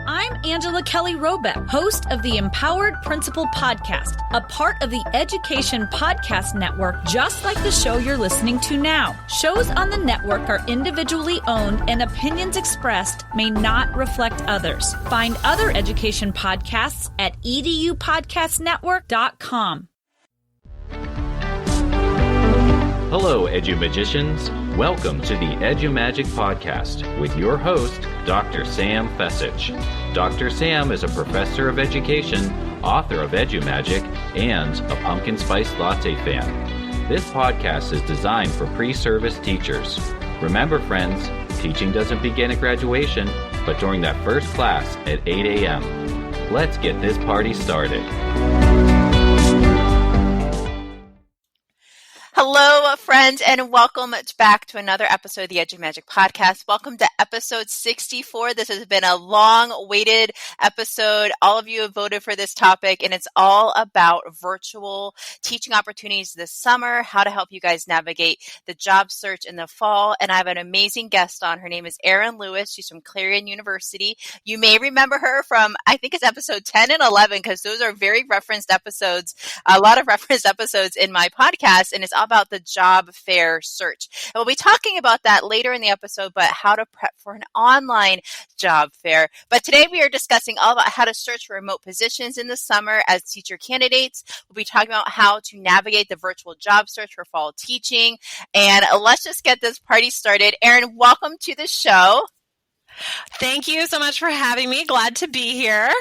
I'm Angela Kelly Robeck, host of the Empowered Principal Podcast, a part of the Education Podcast Network, just like the show you're listening to now. Shows on the network are individually owned and opinions expressed may not reflect others. Find other education podcasts at edupodcastnetwork.com. Hello, EduMagicians. Welcome to the EduMagic Podcast with your host, Dr. Sam Fessich. Dr. Sam is a professor of education, author of EduMagic, and a pumpkin spice latte fan. This podcast is designed for pre-service teachers. Remember, friends, teaching doesn't begin at graduation, but during that first class at 8 a.m. Let's get this party started. Hello, friends, and welcome back to another episode of the EduMagic Podcast. Welcome to episode 64. This has been a long-awaited episode. All of you have voted for this topic, and it's all about virtual teaching opportunities this summer, how to help you guys navigate the job search in the fall. And I have an amazing guest on. Her name is Erin Lewis. She's from Clarion University. You may remember her from, I think it's episode 10 and 11, because those are very referenced episodes, a lot of referenced episodes in my podcast, and it's all about the job fair search. And we'll be talking about that later in the episode, but how to prep for an online job fair. But today we are discussing all about how to search for remote positions in the summer as teacher candidates. We'll be talking about how to navigate the virtual job search for fall teaching. And let's just get this party started. Erin, welcome to the show. Thank you so much for having me. Glad to be here.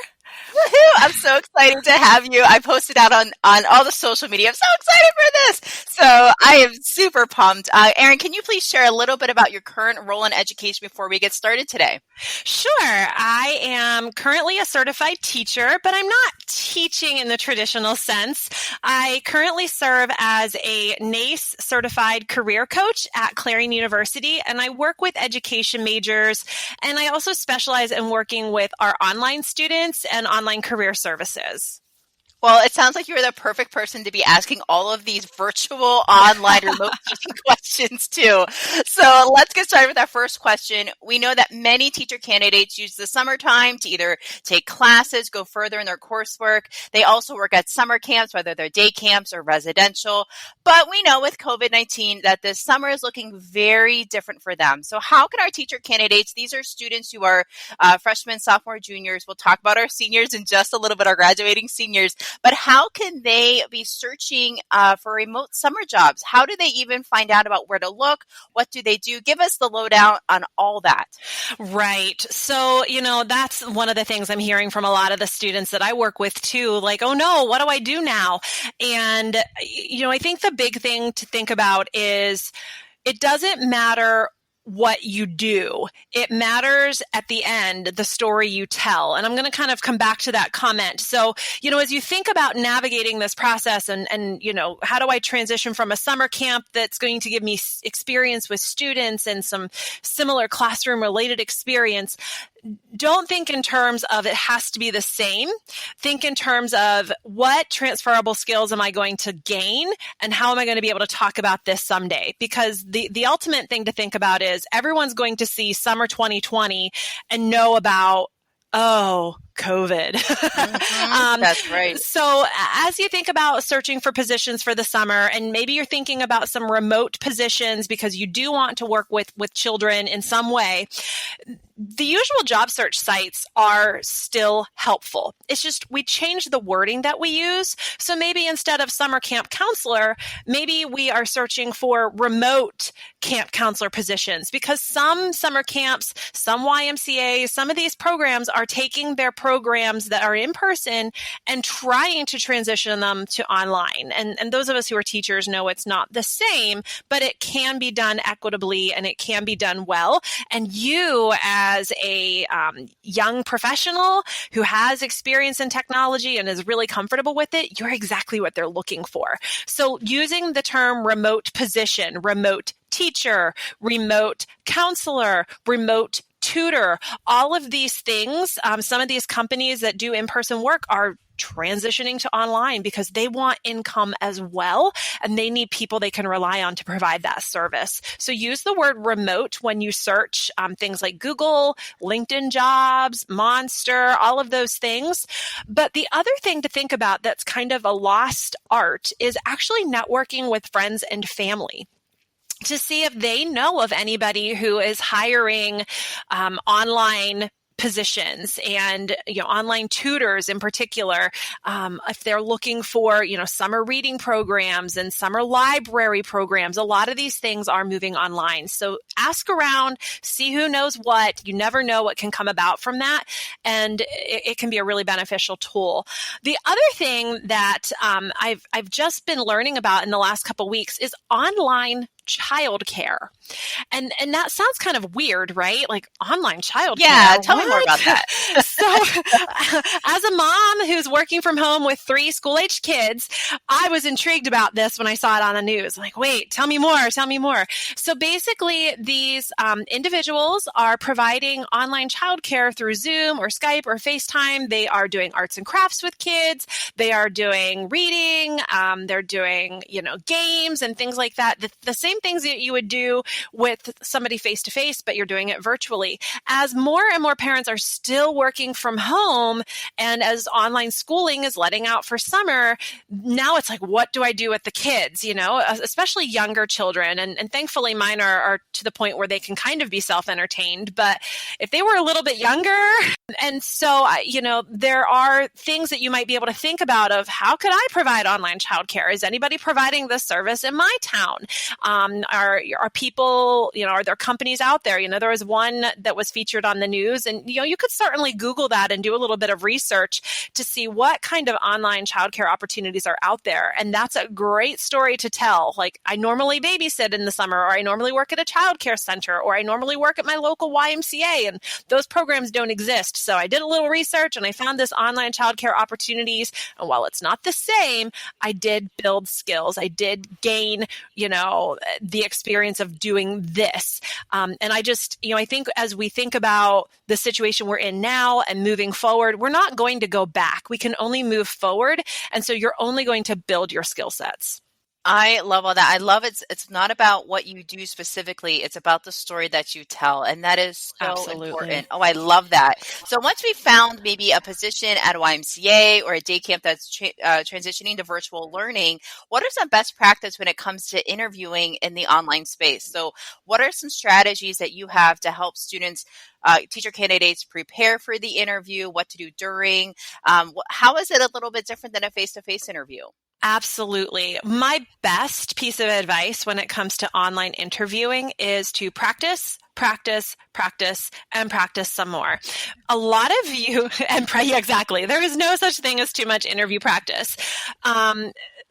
Woohoo! I'm so excited to have you. I posted out on all the social media. I'm so excited for this. So I am super pumped. Erin, can you please share a little bit about your current role in education before we get started today? Sure. I am currently a certified teacher, but I'm not teaching in the traditional sense. I currently serve as a NACE certified career coach at Clarion University, and I work with education majors, and I also specialize in working with our online students and online career services. Well, it sounds like you're the perfect person to be asking all of these virtual, online, remote teaching questions too. So let's get started with our first question. We know that many teacher candidates use the summertime to either take classes, go further in their coursework. They also work at summer camps, whether they're day camps or residential. But we know with COVID-19 that this summer is looking very different for them. So how can our teacher candidates, these are students who are freshmen, sophomore, juniors. We'll talk about our seniors in just a little bit, our graduating seniors. But how can they be searching for remote summer jobs? How do they even find out about where to look? What do they do? Give us the lowdown on all that. Right. So, that's one of the things I'm hearing from a lot of the students that I work with too, like, oh no, what do I do now? And, I think the big thing to think about is it doesn't matter what you do. It matters at the end, the story you tell. And I'm going to kind of come back to that comment. So, as you think about navigating this process and how do I transition from a summer camp that's going to give me experience with students and some similar classroom related experience, don't think in terms of it has to be the same. Think in terms of what transferable skills am I going to gain and how am I going to be able to talk about this someday? Because the ultimate thing to think about is everyone's going to see summer 2020 and know about, oh, COVID. That's right. So as you think about searching for positions for the summer, and maybe you're thinking about some remote positions because you do want to work with children in some way, the usual job search sites are still helpful. It's just we changed the wording that we use. So maybe instead of summer camp counselor, maybe we are searching for remote camp counselor positions because some summer camps, some YMCAs, some of these programs are taking their programs that are in person and trying to transition them to online. And those of us who are teachers know it's not the same, but it can be done equitably and it can be done well. And you as a young professional who has experience in technology and is really comfortable with it, you're exactly what they're looking for. So using the term remote position, remote teacher, remote counselor, remote tutor, all of these things, some of these companies that do in-person work are transitioning to online because they want income as well, and they need people they can rely on to provide that service. So use the word remote when you search things like Google, LinkedIn Jobs, Monster, all of those things. But the other thing to think about that's kind of a lost art is actually networking with friends and family to see if they know of anybody who is hiring online positions and online tutors in particular, if they're looking for summer reading programs and summer library programs. A lot of these things are moving online, so ask around, see who knows what. You never know what can come about from that, and it can be a really beneficial tool. The other thing that I've just been learning about in the last couple of weeks is online childcare. And that sounds kind of weird, right? Like online childcare. Yeah, tell me more about that. So as a mom who's working from home with 3 school-aged kids, I was intrigued about this when I saw it on the news. Like, wait, tell me more. So basically, these individuals are providing online childcare through Zoom or Skype or FaceTime. They are doing arts and crafts with kids. They are doing reading. They're doing, games and things like that. The same things that you would do with somebody face-to-face, but you're doing it virtually. As more and more parents are still working from home, and as online schooling is letting out for summer, now it's like, what do I do with the kids, especially younger children? And thankfully mine are to the point where they can kind of be self-entertained. But if they were a little bit younger, and so, there are things that you might be able to think about of how could I provide online childcare? Is anybody providing this service in my town? Are people, are there companies out there? There was one that was featured on the news, and, you could certainly Google that and do a little bit of research to see what kind of online childcare opportunities are out there. And that's a great story to tell. Like, I normally babysit in the summer, or I normally work at a childcare center, or I normally work at my local YMCA, and those programs don't exist. So I did a little research and I found this online childcare opportunities. And while it's not the same, I did build skills. I did gain, the experience of doing this. And I think as we think about the situation we're in now and moving forward, we're not going to go back. We can only move forward. And so you're only going to build your skill sets. I love all that. I love it's not about what you do specifically. It's about the story that you tell. And that is so Absolutely important. Oh, I love that. So once we found maybe a position at a YMCA or a day camp that's transitioning to virtual learning, what are some best practice when it comes to interviewing in the online space? So what are some strategies that you have to help students, teacher candidates prepare for the interview, what to do during? How is it a little bit different than a face-to-face interview? Absolutely. My best piece of advice when it comes to online interviewing is to practice, and practice some more. A lot of you, exactly. There is no such thing as too much interview practice.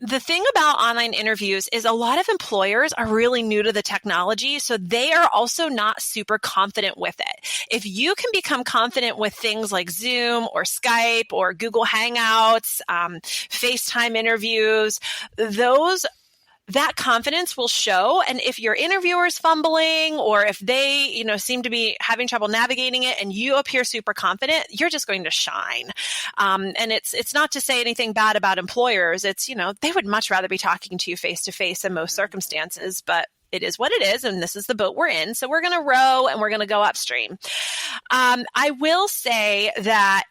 The thing about online interviews is a lot of employers are really new to the technology, so they are also not super confident with it. If you can become confident with things like Zoom or Skype or Google Hangouts, FaceTime interviews, that confidence will show. And if your interviewer is fumbling, or if they, seem to be having trouble navigating it and you appear super confident, you're just going to shine. And it's not to say anything bad about employers. It's, they would much rather be talking to you face to face in most circumstances, but it is what it is, and this is the boat we're in. So we're going to row and we're going to go upstream. I will say that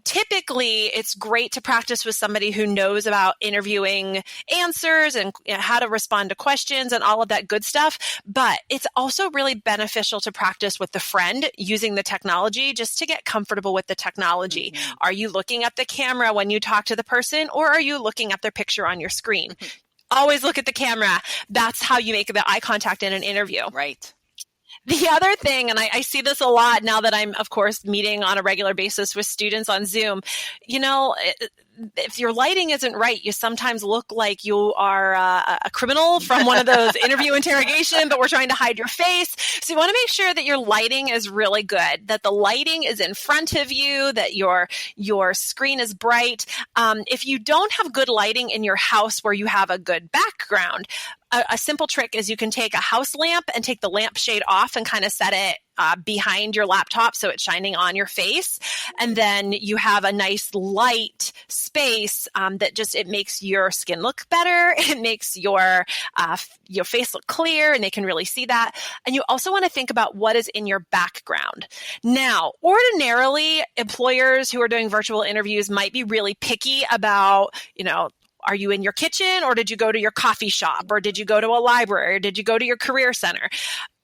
typically it's great to practice with somebody who knows about interviewing answers and how to respond to questions and all of that good stuff. But it's also really beneficial to practice with the friend using the technology just to get comfortable with the technology. Mm-hmm. Are you looking at the camera when you talk to the person, or are you looking at their picture on your screen? Mm-hmm. Always look at the camera. That's how you make the eye contact in an interview. Right. The other thing, and I see this a lot now that I'm, of course, meeting on a regular basis with students on Zoom, if your lighting isn't right, you sometimes look like you are a criminal from one of those interview interrogation, but we're trying to hide your face. So you want to make sure that your lighting is really good, that the lighting is in front of you, that your screen is bright. If you don't have good lighting in your house where you have a good background, a simple trick is you can take a house lamp and take the lampshade off and kind of set it behind your laptop so it's shining on your face. And then you have a nice light space that just, it makes your skin look better. It makes your face look clear and they can really see that. And you also want to think about what is in your background. Now, ordinarily, employers who are doing virtual interviews might be really picky about, are you in your kitchen or did you go to your coffee shop or did you go to a library or did you go to your career center?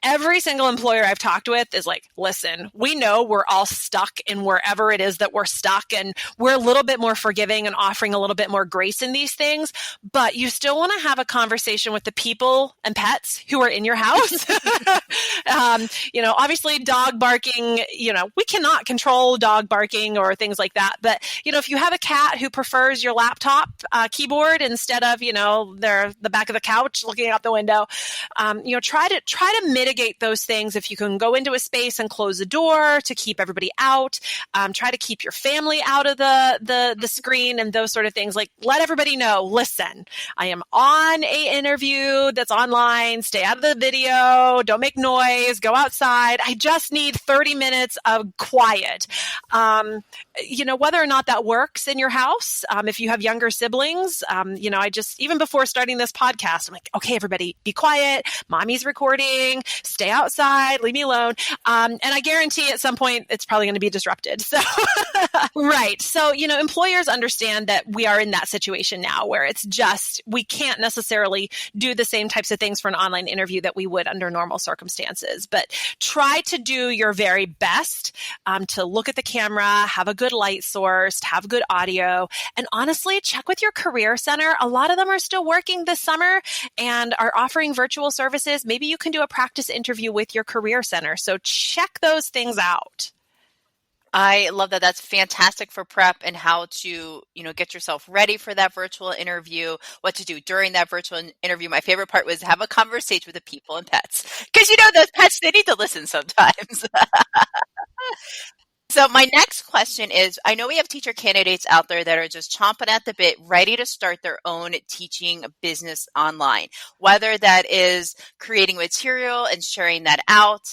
Every single employer I've talked with is like, listen, we know we're all stuck in wherever it is that we're stuck, and we're a little bit more forgiving and offering a little bit more grace in these things, but you still want to have a conversation with the people and pets who are in your house. Obviously dog barking, we cannot control dog barking or things like that. But, if you have a cat who prefers your laptop keyboard instead of, the back of the couch looking out the window, try to mitigate those things. If you can go into a space and close the door to keep everybody out, try to keep your family out of the screen and those sort of things. Like, let everybody know, listen, I am on a interview that's online. Stay out of the video. Don't make noise. Go outside. I just need 30 minutes of quiet. Whether or not that works in your house, if you have younger siblings, even before starting this podcast, I'm like, okay, everybody be quiet. Mommy's recording. Stay outside, leave me alone. And I guarantee at some point it's probably going to be disrupted. So, right. So, employers understand that we are in that situation now where it's just, we can't necessarily do the same types of things for an online interview that we would under normal circumstances. But try to do your very best to look at the camera, have a good light source, have good audio, and honestly, check with your career center. A lot of them are still working this summer and are offering virtual services. Maybe you can do a practice interview with your career center. So check those things out. I love that. That's fantastic for prep and how to, get yourself ready for that virtual interview, what to do during that virtual interview. My favorite part was have a conversation with the people and pets. Because, those pets, they need to listen sometimes. So my next question is, I know we have teacher candidates out there that are just chomping at the bit, ready to start their own teaching business online, whether that is creating material and sharing that out,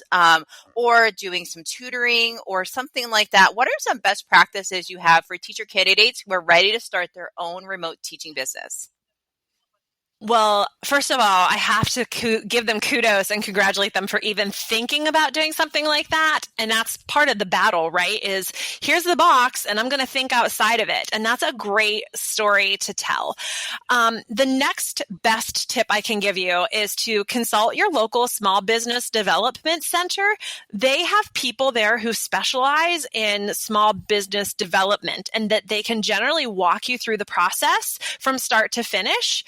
or doing some tutoring or something like that. What are some best practices you have for teacher candidates who are ready to start their own remote teaching business? Well, first of all, I have to give them kudos and congratulate them for even thinking about doing something like that. And that's part of the battle, right? Is here's the box and I'm going to think outside of it. And that's a great story to tell. The next best tip I can give you is to consult your local small business development center. They have people there who specialize in small business development and that they can generally walk you through the process from start to finish.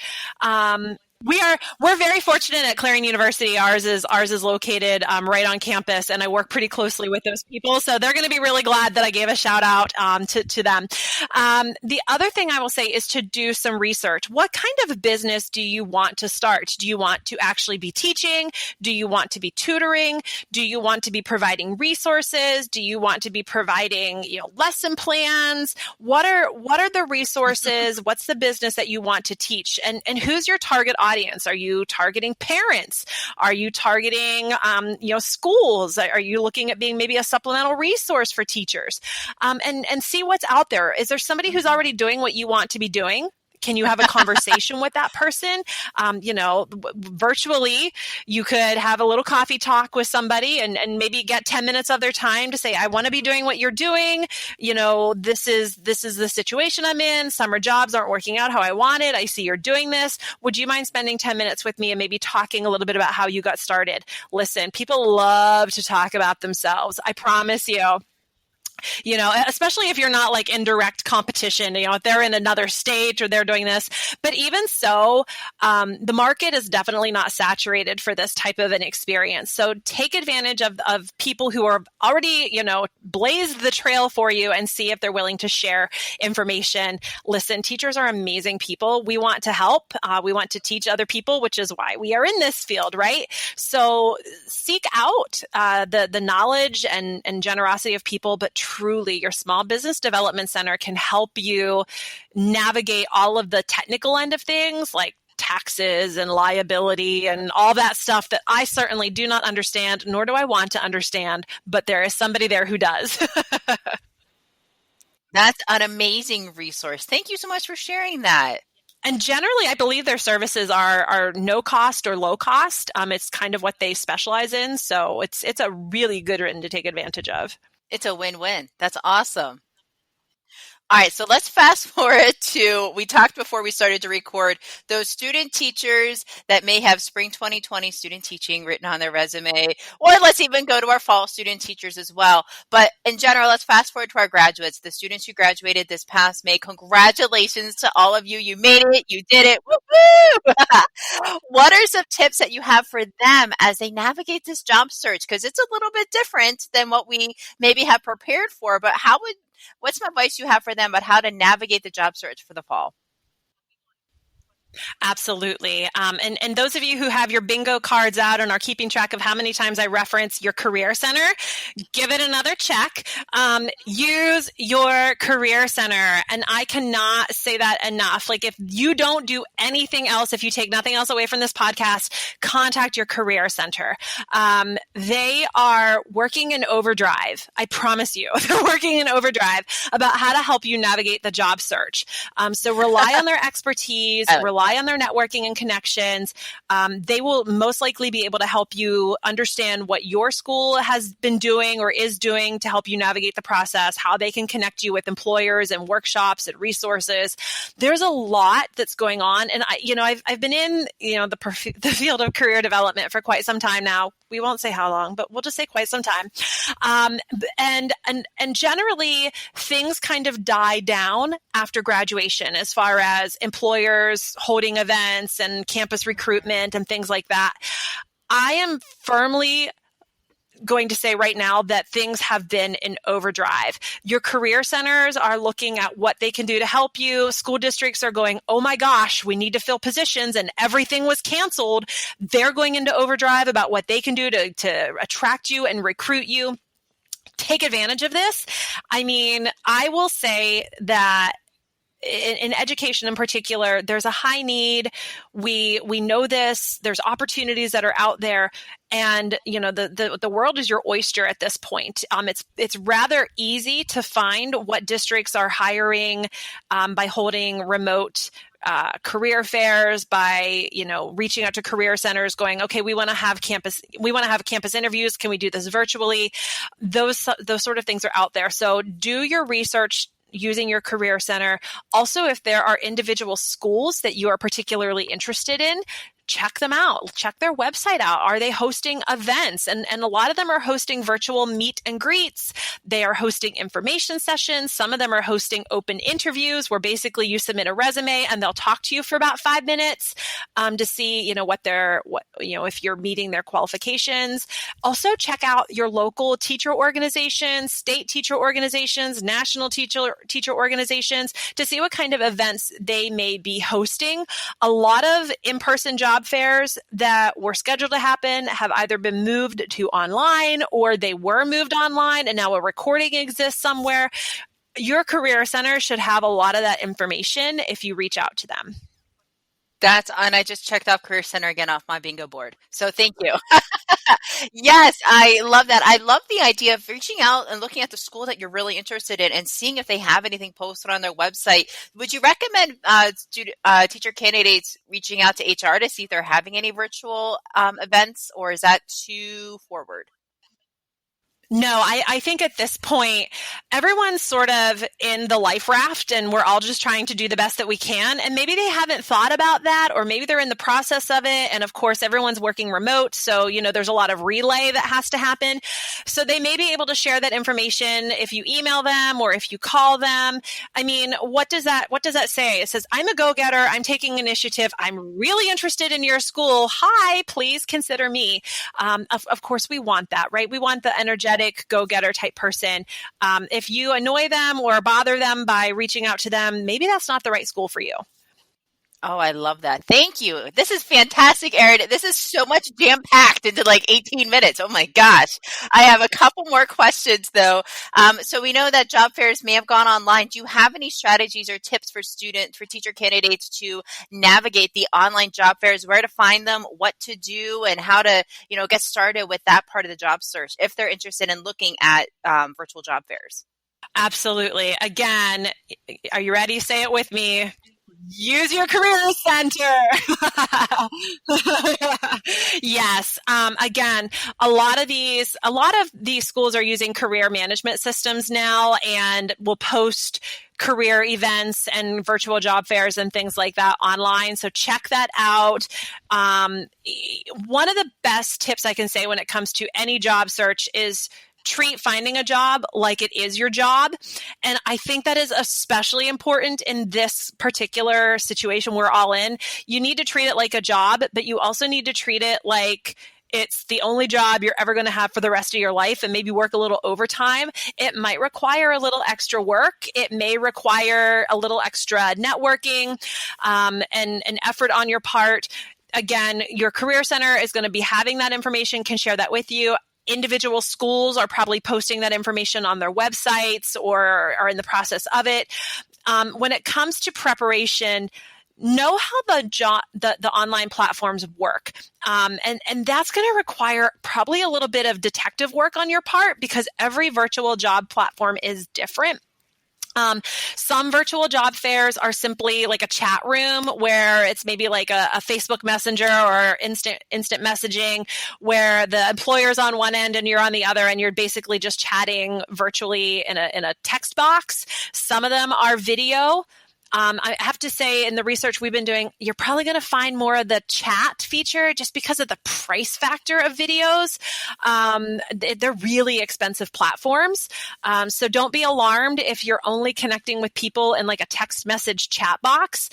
We're very fortunate at Clarion University. Ours is located right on campus, and I work pretty closely with those people. So they're going to be really glad that I gave a shout out to them. The other thing I will say is to do some research. What kind of business do you want to start? Do you want to actually be teaching? Do you want to be tutoring? Do you want to be providing resources? Do you want to be providing lesson plans? What are the resources? What's the business that you want to teach? And who's your target audience? Are you targeting parents? Are you targeting, schools? Are you looking at being maybe a supplemental resource for teachers? And see what's out there. Is there somebody who's already doing what you want to be doing? Can you have a conversation with that person? Virtually, you could have a little coffee talk with somebody and maybe get 10 minutes of their time to say, I want to be doing what you're doing. This is the situation I'm in. Summer jobs aren't working out how I wanted. I see you're doing this. Would you mind spending 10 minutes with me and maybe talking a little bit about how you got started? Listen, people love to talk about themselves. I promise you. Especially if you're not like in direct competition, if they're in another state or they're doing this. But even so, the market is definitely not saturated for this type of an experience. So take advantage of people who are already, blazed the trail for you and see if they're willing to share information. Listen, teachers are amazing people. We want to help. We want to teach other people, which is why we are in this field, right? So seek out the knowledge and generosity of people, but truly, your small business development center can help you navigate all of the technical end of things, like taxes and liability and all that stuff that I certainly do not understand, nor do I want to understand, but there is somebody there who does. That's an amazing resource. Thank you so much for sharing that. And generally, I believe their services are no cost or low cost. It's kind of what they specialize in. So it's a really good written to take advantage of. It's a win-win. That's awesome. All right, so let's fast forward to, we talked before we started to record, those student teachers that may have spring 2020 student teaching written on their resume, or let's even go to our fall student teachers as well. But in general, let's fast forward to our graduates, the students who graduated this past May. Congratulations to all of you. You made it. You did it. Woo-hoo! What are some tips that you have for them as they navigate this job search? Because it's a little bit different than what we maybe have prepared for, but what's some advice you have for them about how to navigate the job search for the fall? Absolutely. And those of you who have your bingo cards out and are keeping track of how many times I reference your career center, give it another check. Use your career center. And I cannot say that enough. Like, if you don't do anything else, if you take nothing else away from this podcast, contact your career center. They are working in overdrive. I promise you, they're working in overdrive about how to help you navigate the job search. So rely on their expertise, rely on their networking and connections. They will most likely be able to help you understand what your school has been doing or is doing to help you navigate the process, how they can connect you with employers and workshops and resources. There's a lot that's going on. And I've been in, the field of career development for quite some time now. We won't say how long, but we'll just say quite some time. And generally things kind of die down after graduation as far as employers holding events and campus recruitment and things like that. I am firmly going to say right now that things have been in overdrive. Your career centers are looking at what they can do to help you. School districts are going, oh my gosh, we need to fill positions and everything was canceled. They're going into overdrive about what they can do to attract you and recruit you. Take advantage of this. I mean, I will say that in education in particular, there's a high need. We know this. There's opportunities that are out there, and the world is your oyster at this point. It's rather easy to find what districts are hiring by holding remote career fairs, by reaching out to career centers, going, okay, we want to have campus interviews. Can we do this virtually? Those sort of things are out there. So do your research using your career center. Also, if there are individual schools that you are particularly interested in, check them out. Check their website out. Are they hosting events? And a lot of them are hosting virtual meet and greets. They are hosting information sessions. Some of them are hosting open interviews where basically you submit a resume and they'll talk to you for about 5 minutes to see, if you're meeting their qualifications. Also, check out your local teacher organizations, state teacher organizations, national teacher organizations to see what kind of events they may be hosting. A lot of in-person job fairs that were scheduled to happen have either been moved to online or they were moved online and now a recording exists somewhere. Your career center should have a lot of that information if you reach out to them. And I just checked off Career Center again off my bingo board. So thank you. Yes, I love that. I love the idea of reaching out and looking at the school that you're really interested in and seeing if they have anything posted on their website. Would you recommend teacher candidates reaching out to HR to see if they're having any virtual events, or is that too forward? No, I think at this point, everyone's sort of in the life raft and we're all just trying to do the best that we can. And maybe they haven't thought about that, or maybe they're in the process of it. And of course, everyone's working remote. So, there's a lot of relay that has to happen. So they may be able to share that information if you email them or if you call them. I mean, what does that say? It says, I'm a go-getter. I'm taking initiative. I'm really interested in your school. Hi, please consider me. Of course, we want that, right? We want the energetic go-getter type person. If you annoy them or bother them by reaching out to them, maybe that's not the right school for you. Oh, I love that. Thank you. This is fantastic, Erin. This is so much jam-packed into like 18 minutes. Oh my gosh. I have a couple more questions though. So we know that job fairs may have gone online. Do you have any strategies or tips for teacher candidates to navigate the online job fairs, where to find them, what to do, and how to, get started with that part of the job search if they're interested in looking at virtual job fairs? Absolutely. Again, are you ready? Say it with me. Use your career center. Yes. Again, a lot of these schools are using career management systems now and will post career events and virtual job fairs and things like that online. So check that out. One of the best tips I can say when it comes to any job search is treat finding a job like it is your job. And I think that is especially important in this particular situation we're all in. You need to treat it like a job, but you also need to treat it like it's the only job you're ever going to have for the rest of your life, and maybe work a little overtime. It might require a little extra work. It may require a little extra networking and effort on your part. Again, your career center is going to be having that information, can share that with you. Individual schools are probably posting that information on their websites or are in the process of it. When it comes to preparation, know how the online platforms work. And that's going to require probably a little bit of detective work on your part, because every virtual job platform is different. Some virtual job fairs are simply like a chat room where it's maybe like a Facebook Messenger or instant messaging, where the employer's on one end and you're on the other, and you're basically just chatting virtually in a text box. Some of them are video. I have to say, in the research we've been doing, you're probably going to find more of the chat feature just because of the price factor of videos. They're really expensive platforms. So don't be alarmed if you're only connecting with people in like a text message chat box.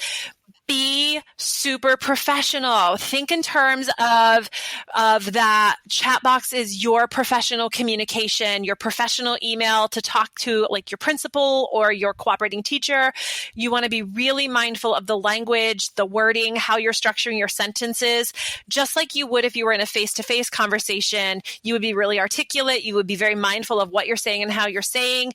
Be super professional. Think in terms of that chat box is your professional communication, your professional email to talk to like your principal or your cooperating teacher. You want to be really mindful of the language, the wording, how you're structuring your sentences, just like you would if you were in a face-to-face conversation. You would be really articulate. You would be very mindful of what you're saying and how you're saying.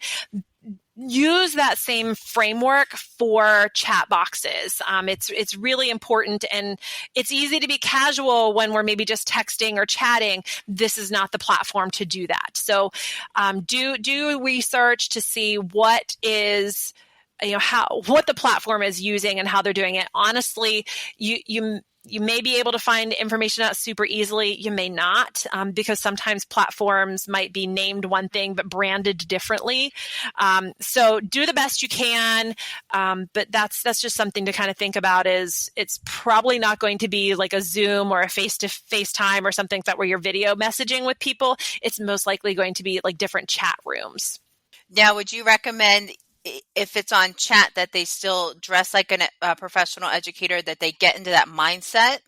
Use that same framework for chat boxes. It's really important, and it's easy to be casual when we're maybe just texting or chatting. This is not the platform to do that. So do research to see what is, what the platform is using and how they're doing it. Honestly, you may be able to find information out super easily. You may not, because sometimes platforms might be named one thing but branded differently. So do the best you can, but that's just something to kind of think about. Is it's probably not going to be like a Zoom or a face-to-face time or something that where you're video messaging with people. It's most likely going to be like different chat rooms. Now, would you recommend, if it's on chat, that they still dress like a professional educator, that they get into that mindset?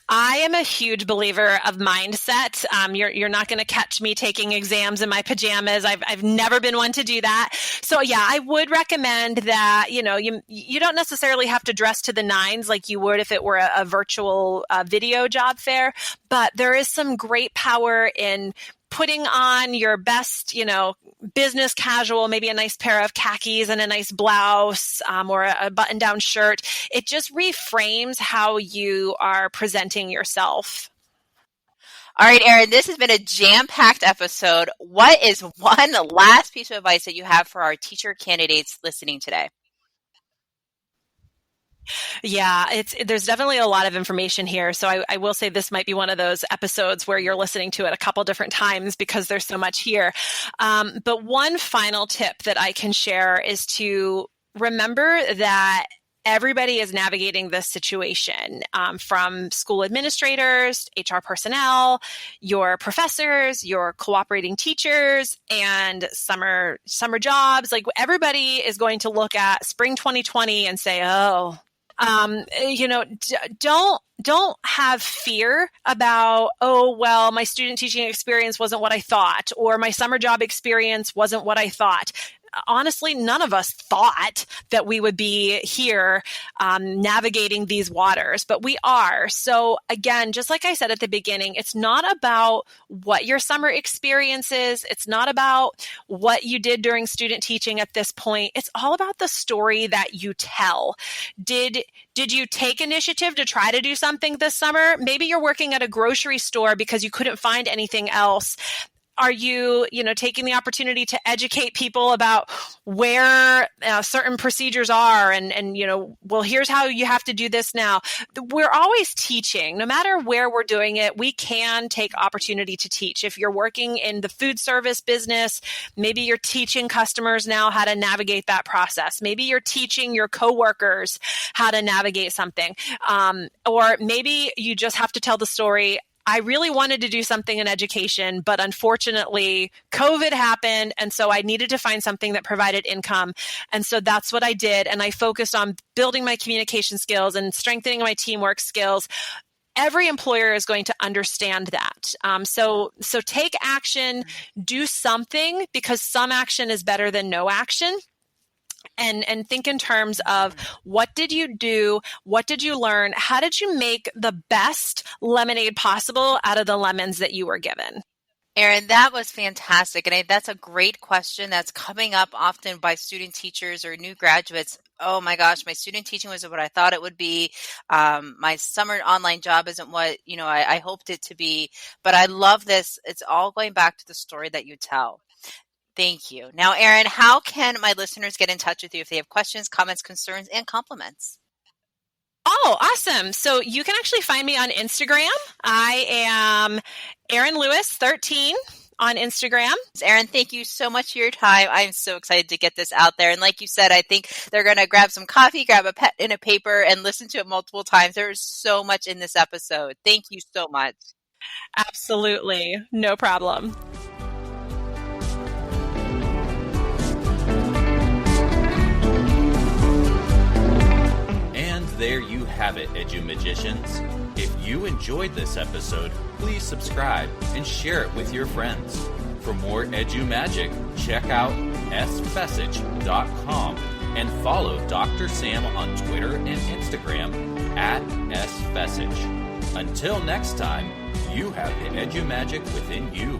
I am a huge believer of mindset. You're not going to catch me taking exams in my pajamas. I've never been one to do that. So yeah, I would recommend that, you don't necessarily have to dress to the nines like you would if it were a virtual video job fair, but there is some great power in putting on your best, business casual, maybe a nice pair of khakis and a nice blouse, or a button-down shirt. It just reframes how you are presenting yourself. All right, Erin, this has been a jam-packed episode. What is one last piece of advice that you have for our teacher candidates listening today? Yeah, there's definitely a lot of information here. So I will say this might be one of those episodes where you're listening to it a couple different times because there's so much here. But one final tip that I can share is to remember that everybody is navigating this situation, from school administrators, HR personnel, your professors, your cooperating teachers, and summer jobs. Like, everybody is going to look at spring 2020 and say, oh, don't have fear about, oh, well, my student teaching experience wasn't what I thought, or my summer job experience wasn't what I thought. honestly, none of us thought that we would be here navigating these waters, but we are. So again, just like I said at the beginning, it's not about what your summer experience is. It's not about what you did during student teaching at this point. It's all about the story that you tell. Did you take initiative to try to do something this summer? Maybe you're working at a grocery store because you couldn't find anything else. Are you, taking the opportunity to educate people about where certain procedures are and, well, here's how you have to do this now. We're always teaching. No matter where we're doing it, we can take opportunity to teach. If you're working in the food service business, maybe you're teaching customers now how to navigate that process. Maybe you're teaching your coworkers how to navigate something. Or maybe you just have to tell the story. I really wanted to do something in education, but unfortunately, COVID happened. And so I needed to find something that provided income. And so that's what I did. And I focused on building my communication skills and strengthening my teamwork skills. Every employer is going to understand that. So take action, do something, because some action is better than no action. And think in terms of, what did you do? What did you learn? How did you make the best lemonade possible out of the lemons that you were given? Erin, that was fantastic. And that's a great question that's coming up often by student teachers or new graduates. Oh my gosh, my student teaching was what I thought it would be. My summer online job isn't what, I hoped it to be. But I love this. It's all going back to the story that you tell. Thank you. Now, Erin, how can my listeners get in touch with you if they have questions, comments, concerns, and compliments? Oh, awesome. So you can actually find me on Instagram. I am Erin Lewis 13 on Instagram. Erin, thank you so much for your time. I'm so excited to get this out there. And like you said, I think they're going to grab some coffee, grab a pen and a paper, and listen to it multiple times. There's so much in this episode. Thank you so much. Absolutely. No problem. There you have it, EduMagicians. If you enjoyed this episode, please subscribe and share it with your friends. For more EduMagic, check out sfessage.com and follow Dr. Sam on Twitter and Instagram @sfessage. Until next time, you have the EduMagic within you.